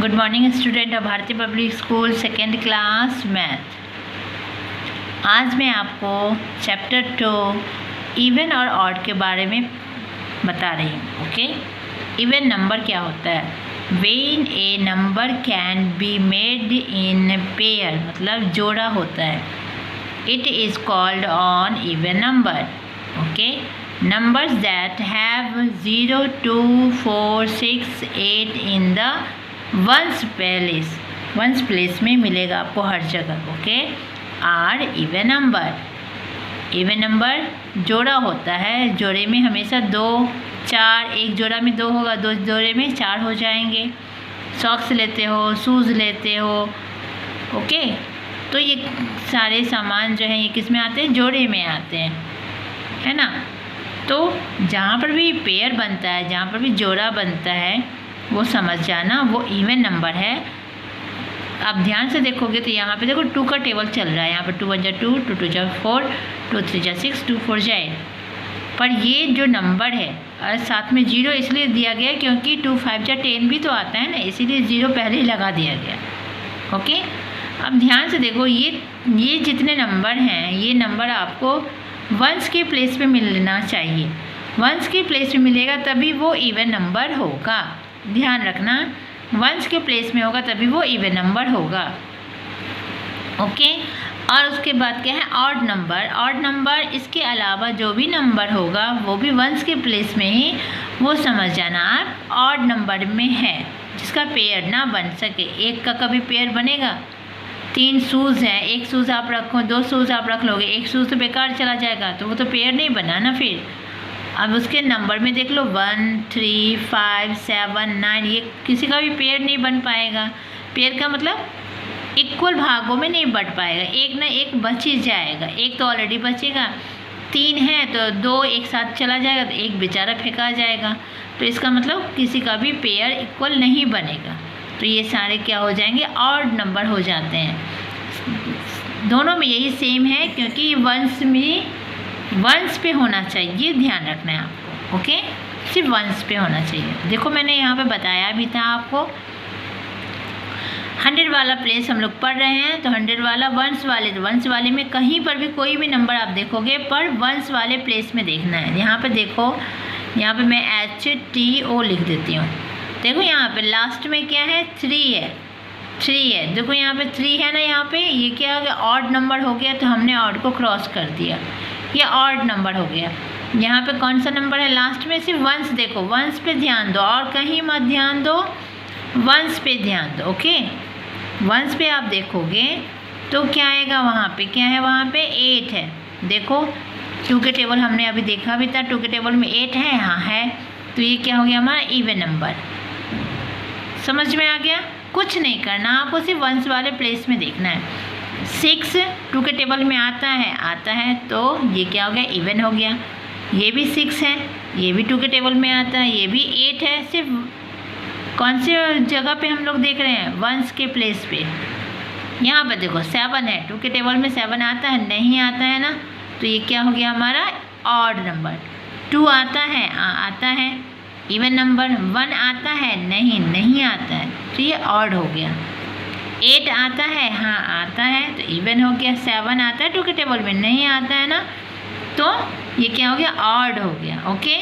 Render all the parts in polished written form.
Good morning student of भारतीय public school second class math. आज मैं आपको चैप्टर 2 इवन और ऑड के बारे में बता रही हूँ। ओके, इवन नंबर क्या होता है? When A number can be made in pair, मतलब जोड़ा होता है। It is called on even number. Okay, numbers that have 0, 2, 4, 6, 8 in the ones place में मिलेगा आपको हर जगह। Okay, are even number. Even number जोड़ा होता है, जोड़े में हमेशा 2, 4, एक जोड़ा में 2 होगा, 2 जोड़े में 4 हो जाएंगे। सॉक्स लेते हो, शूज़ लेते हो। ओके, तो ये सारे सामान जो है ये किस में आते हैं? जोड़े में आते हैं, है ना। तो जहाँ पर भी पेयर बनता है, जहाँ पर भी जोड़ा बनता है, वो समझ जाना वो इवन नंबर है। आप ध्यान से देखोगे तो यहाँ पे देखो 2 का टेबल चल रहा है। यहाँ पर 2 1 जा 2, 2 2 जा 4, 2 3 जा 6, 2 4 जा 8। पर ये जो नंबर है और साथ में 0 इसलिए दिया गया क्योंकि 2 5 जा 10 भी तो आता है ना, इसीलिए 0 पहले ही लगा दिया गया। ओके, अब ध्यान से देखो, ये जितने नंबर हैं, ये नंबर आपको वंस के प्लेस पे मिलना चाहिए। वंस के प्लेस पे मिलेगा तभी वो इवन नंबर होगा। ध्यान रखना, वंस के प्लेस में होगा तभी वो इवन नंबर होगा। ओके, और उसके बाद क्या है? Odd number. ऑड नंबर इसके अलावा जो भी नंबर होगा वो भी वंस के प्लेस में ही, वो समझ जाना आप ऑड नंबर में है, जिसका पेयर ना बन सके। एक का कभी पेयर बनेगा? 3 शूज़ हैं, एक शूज़ आप रखो, 2 शूज़ आप रख लोगे, एक शूज़ तो बेकार चला जाएगा, तो वो तो पेयर नहीं बना ना फिर। अब उसके नंबर में देख लो 1 3 5 7 9, ये किसी का भी पेयर नहीं बन पाएगा। पेयर का मतलब इक्वल भागों में नहीं बट पाएगा, एक ना एक बच ही जाएगा। एक तो ऑलरेडी बचेगा, 3 है तो 2 एक साथ चला जाएगा, तो एक बेचारा फेंका जाएगा। तो इसका मतलब किसी का भी पेयर इक्वल नहीं बनेगा। तो ये सारे क्या हो जाएंगे? ऑड नंबर हो जाते हैं। दोनों में यही सेम है क्योंकि वंस पे होना चाहिए, ये ध्यान रखना है आपको। ओके, सिर्फ वंस पे होना चाहिए। देखो मैंने यहाँ पे बताया भी था आपको, 100 वाला प्लेस हम लोग पढ़ रहे हैं, तो 100 वाला वंस वाले, तो वंस वाले में कहीं पर भी कोई भी नंबर आप देखोगे पर वंस वाले प्लेस में देखना है। यहाँ पे देखो, यहाँ पे मैं HTO लिख देती हूँ। देखो यहाँ पे लास्ट में क्या है? 3 है, 3 है। देखो यहाँ पे 3 है ना, यहाँ पे ये क्या हो गया? ऑड नंबर हो गया, तो हमने ऑड को क्रॉस कर दिया, ये ऑड नंबर हो गया। यहाँ पे कौन सा नंबर है लास्ट में? सिर्फ वंस। देखो वंस पे ध्यान दो और कहीं मत ध्यान दो, वंस पे ध्यान दो। ओके, वंस पे आप देखोगे तो क्या आएगा? वहाँ पे क्या है? वहाँ पे 8 है। देखो 2 के टेबल हमने अभी देखा भी था, 2 के टेबल में 8 है। हाँ है, तो ये क्या हो गया? हमारा इवन नंबर। समझ में आ गया? कुछ नहीं करना, आपको सिर्फ वंस वाले प्लेस में देखना है। 6 2 के टेबल में आता है, तो ये क्या हो गया? इवन हो गया। ये भी 6 है, ये भी 2 के टेबल में आता है, ये भी 8 है। सिर्फ कौन से जगह पे हम लोग देख रहे हैं? वंस के प्लेस पे। यहाँ पर देखो 7 है, 2 के टेबल में 7 आता है? नहीं आता है ना, तो ये क्या हो गया? हमारा ऑड नंबर। 2 आता है? आता है। इवन नंबर 1 आता है? नहीं आता है, तो ये ऑड हो गया। 8 आता है? हाँ आता है, तो इवन हो गया। 7 आता है 2 के टेबल में? नहीं आता है ना, तो ये क्या हो गया? ऑड हो गया। ओके,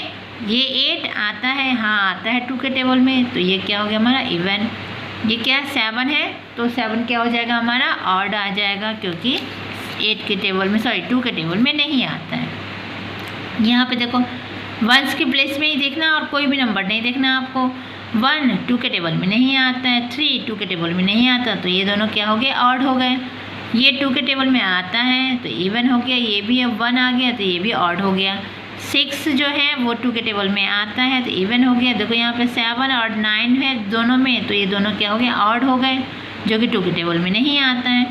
ये 8 आता है? हाँ आता है 2 के टेबल में, तो ये क्या हो गया? हमारा इवन। ये क्या? 7 है, तो 7 क्या हो जाएगा? हमारा ऑड आ जाएगा, क्योंकि 8 के टेबल में, सॉरी 2 के टेबल में नहीं आता है। यहाँ पे देखो वंस के प्लेस में ही देखना और कोई भी नंबर नहीं देखना आपको। 1 2 के टेबल में नहीं आता है, 3 2 के टेबल में नहीं आता, तो ये दोनों क्या हो गए? ऑड हो गए। ये 2 के टेबल में आता है तो इवन हो गया, ये भी अब 1 आ गया तो ये भी ऑड हो गया। 6 जो है वो 2 के टेबल में आता है तो इवन हो गया। देखो यहाँ पे 7 और 9 है दोनों में, तो ये दोनों क्या हो गए? ऑड हो गए, जो कि 2 के टेबल में नहीं आता है।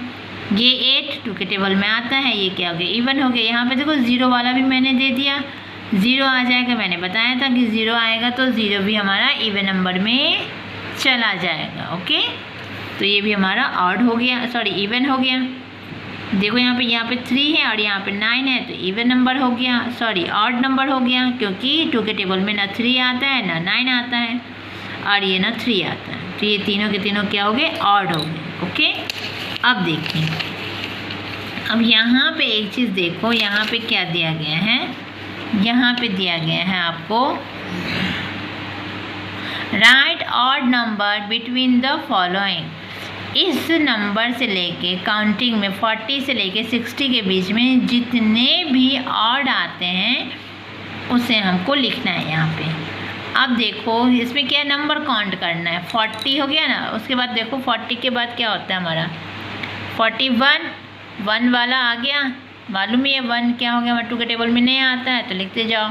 ये 8 2 के टेबल में आता है, ये क्या हो गया? इवन हो गया। यहाँ पे देखो 0 वाला भी मैंने दे दिया, 0 आ जाएगा। मैंने बताया था कि 0 आएगा तो 0 भी हमारा इवन नंबर में चला जाएगा। ओके, तो ये भी हमारा ऑड हो गया, सॉरी इवन हो गया। देखो यहाँ पे 3 है और यहाँ पे 9 है, तो इवन नंबर हो गया, सॉरी ऑड नंबर हो गया, क्योंकि 2 के टेबल में ना 3 आता है ना 9 आता है और ये ना 3 आता है। तो ये तीनों के तीनों क्या हो गए, ऑड हो गए। ओके, अब देखिए, अब यहाँ पे एक चीज़ देखो, यहाँ पे क्या दिया गया है, यहाँ पे दिया गया है आपको right odd number between the following. इस नंबर से लेके काउंटिंग में 40 से लेके 60 के बीच में जितने भी ऑड आते हैं उसे हमको लिखना है यहाँ पे। अब देखो इसमें क्या नंबर काउंट करना है, 40 हो गया ना, उसके बाद देखो 40 के बाद क्या होता है हमारा 41, 1 वाला आ गया, मालूम ही है 1 क्या हो गया, हमारे 2 के टेबल में नहीं आता है तो लिखते जाओ।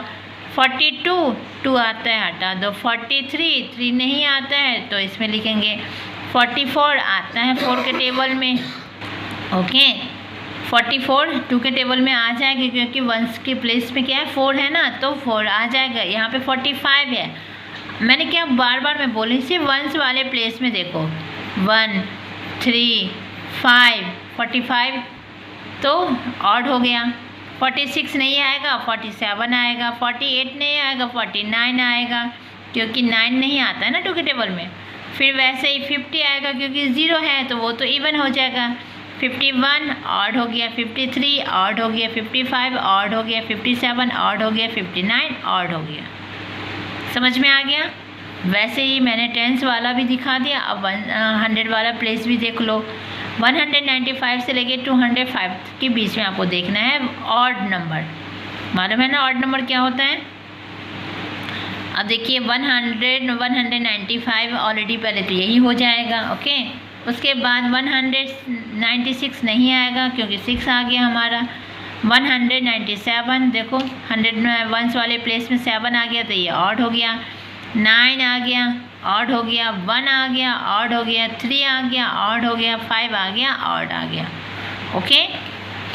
42, 2 आता है हटा दो। 43, 3 नहीं आता है तो इसमें लिखेंगे। 44 आता है 4 के टेबल में। ओके, 44 2 के टेबल में आ जाएगा क्योंकि 1 के प्लेस में क्या है 4 है ना, तो 4 आ जाएगा। यहाँ पे 45 है, मैंने क्या बार बार मैं बोली, सिर्फ 1s वाले प्लेस में देखो 1 3 5 45 तो ऑड हो गया। 46 नहीं आएगा, 47 आएगा, 48 नहीं आएगा, 49 आएगा क्योंकि 9 नहीं आता है ना 2 के टेबल में। फिर वैसे ही 50 आएगा क्योंकि 0 है तो वो तो इवन हो जाएगा। 51 ऑड हो गया, 53 ऑड हो गया, 55 ऑड हो गया, 57 ऑड हो गया, 59 ऑड हो गया। समझ में आ गया? वैसे ही मैंने 10s वाला भी दिखा दिया, अब 100 वाला प्लेस भी देख लो। 195 से लेके 205 के बीच में आपको देखना है ऑड नंबर। मालूम है ना ऑड नंबर क्या होता है? अब देखिए 100 195 ऑलरेडी पहले तो यही हो जाएगा। ओके, उसके बाद 196 नहीं आएगा क्योंकि 6 आ गया हमारा। 197 देखो 100 1s वाले प्लेस में 7 आ गया तो ये ऑड हो गया। 9 आ गया ऑड हो गया, 1 आ गया ऑड हो गया, 3 आ गया ऑड हो गया, 5 आ गया ऑड आ गया। ओके,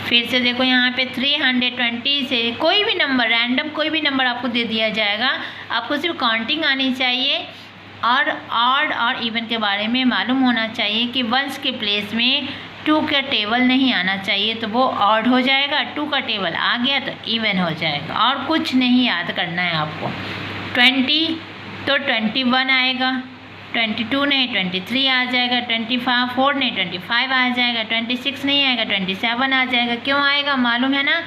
फिर से देखो यहाँ पे 320 से कोई भी नंबर रैंडम कोई भी नंबर आपको दे दिया जाएगा, आपको सिर्फ काउंटिंग आनी चाहिए और ऑड और इवन के बारे में मालूम होना चाहिए कि 1s के प्लेस में 2 का टेबल नहीं आना चाहिए तो वो ऑड हो जाएगा, 2 का टेबल आ गया तो इवन हो जाएगा। और कुछ नहीं याद करना है आपको। 20 तो 21 आएगा, 22 नहीं 23 आ जाएगा, 24 नहीं 25 आ जाएगा, 26 नहीं आएगा 27 आ जाएगा। क्यों आएगा मालूम है ना?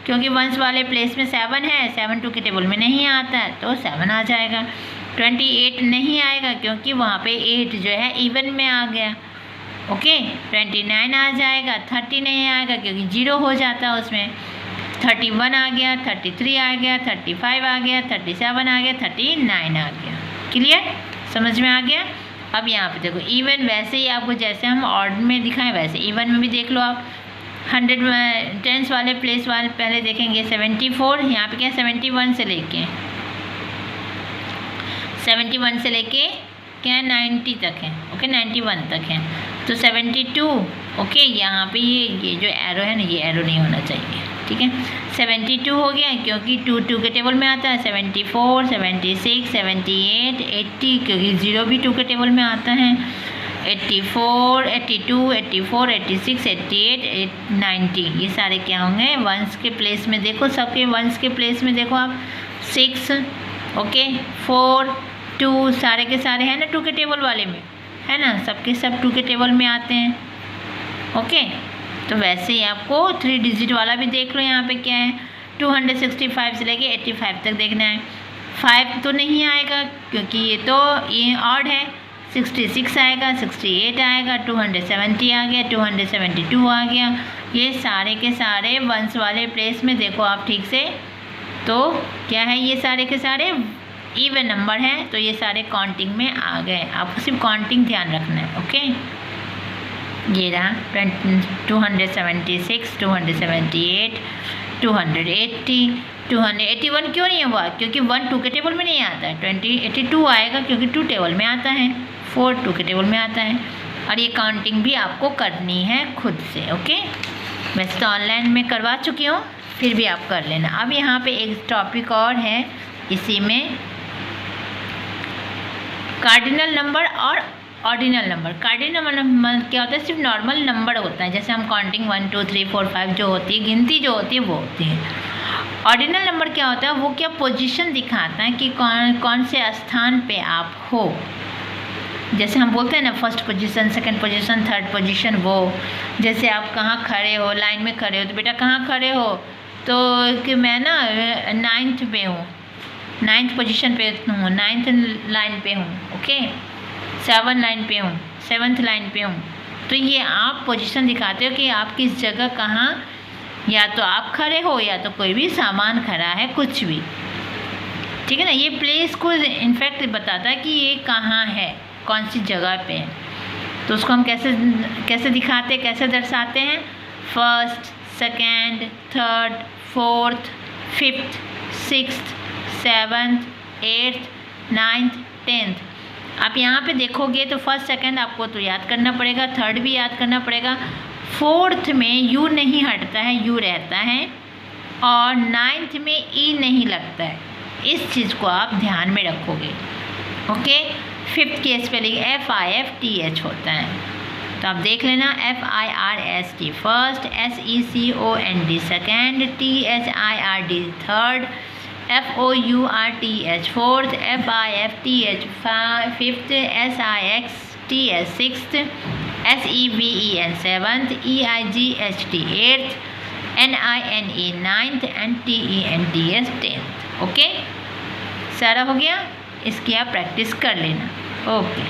क्योंकि 1s वाले प्लेस में 7 है, 7 2 के टेबल में नहीं आता है तो 7 आ जाएगा। 28 नहीं आएगा क्योंकि वहाँ पे 8 जो है इवन में आ गया। ओके, 29 आ जाएगा। 30 नहीं आएगा क्योंकि 0 हो जाता है उसमें। 31 आ गया, 33 आ गया, 35 आ गया, 37 आ गया, 39 आ गया। क्लियर? समझ में आ गया? अब यहाँ पे देखो इवन वैसे ही आपको जैसे हम ऑड में दिखाएं वैसे इवन में भी देख लो आप। 100 10s वाले प्लेस वाले पहले देखेंगे 74, यहाँ पे क्या 71 से लेके 71 से लेके क्या 90 तक है। ओके, 91 तक है तो 72। ओके, यहाँ पे ये जो एरो है ना ये एरो नहीं होना चाहिए, ठीक है। 72 हो गया क्योंकि 2 के टेबल में आता है। 74 76 78 80 क्योंकि 0 भी 2 के टेबल में आता है। 84 82 84 86 88 90 ये सारे क्या होंगे 1s के प्लेस में। देखो सबके 1s के प्लेस में देखो आप 6 ओके 4 2 सारे के सारे हैं ना 2 के टेबल वाले में, है ना, सबके सब 2 के टेबल में आते हैं। ओके, तो वैसे ही आपको 3 डिजिट वाला भी देख लो। यहाँ पे क्या है 265 से लेके 85 तक देखना है। 5 तो नहीं आएगा क्योंकि ये ऑड है। 66 आएगा, 68 आएगा, 270 आ गया, 272 आ गया। ये सारे के सारे 1s वाले प्लेस में देखो आप ठीक से, तो क्या है ये सारे के सारे इवन नंबर हैं तो ये सारे काउंटिंग में आ गए। आपको सिर्फ काउंटिंग ध्यान रखना है। ओके, ये रहा 276 278 280 281 क्यों नहीं हुआ? क्योंकि 1 2 के टेबल में नहीं आता है। 82 आएगा क्योंकि 2 टेबल में आता है, 4 2 के टेबल में आता है। और ये काउंटिंग भी आपको करनी है खुद से। ओके, वैसे तो ऑनलाइन में करवा चुकी हूँ, फिर भी आप कर लेना। अब यहाँ पे एक टॉपिक और है इसी में, कार्डिनल नंबर और ऑर्डिनल नंबर। कार्डिनल नंबर क्या होता है? सिर्फ नॉर्मल नंबर होता है, जैसे हम काउंटिंग 1 2 3 4 5 जो होती है, गिनती जो होती है वो होती है। ऑर्डिनल नंबर क्या होता है? वो क्या पोजीशन दिखाता है कि कौन से स्थान पे आप हो। जैसे हम बोलते हैं ना first position, second position, third position, वो जैसे आप कहाँ खड़े हो, लाइन में खड़े हो तो बेटा कहाँ खड़े हो, तो कि मैं ना 9th पे हूँ, 9th पोजीशन पे हूँ, 9th लाइन पे हूँ, ओके, 7 लाइन पे हूँ, 7th लाइन पे हूँ। तो ये आप पोजीशन दिखाते हो कि आप किस जगह कहाँ, या तो आप खड़े हो या तो कोई भी सामान खड़ा है, कुछ भी, ठीक है ना। ये प्लेस को इनफैक्ट बताता है कि ये कहाँ है, कौन सी जगह पे है। तो उसको हम कैसे दिखाते हैं, कैसे दर्शाते हैं, first, second, third, fourth, fifth, sixth, 7th, 8th, 9th, 10th। आप यहाँ पे देखोगे तो फर्स्ट सेकेंड आपको तो याद करना पड़ेगा, थर्ड भी याद करना पड़ेगा, फोर्थ में यू नहीं हटता है, यू रहता है, और 9th में ई नहीं लगता है। इस चीज़ को आप ध्यान में रखोगे, ओके। फिफ्थ की स्पेलिंग FIFTH होता है, तो आप देख लेना, FIRST first, SECOND second, THIRD third, FOURTH fourth, FIFTH fifth, SIXTH sixth, SEVEN seventh, EIGHT eighth, NINE 9th and TENTH 10th, okay. सारा हो गया, इसकी आप प्रैक्टिस कर लेना, ओके।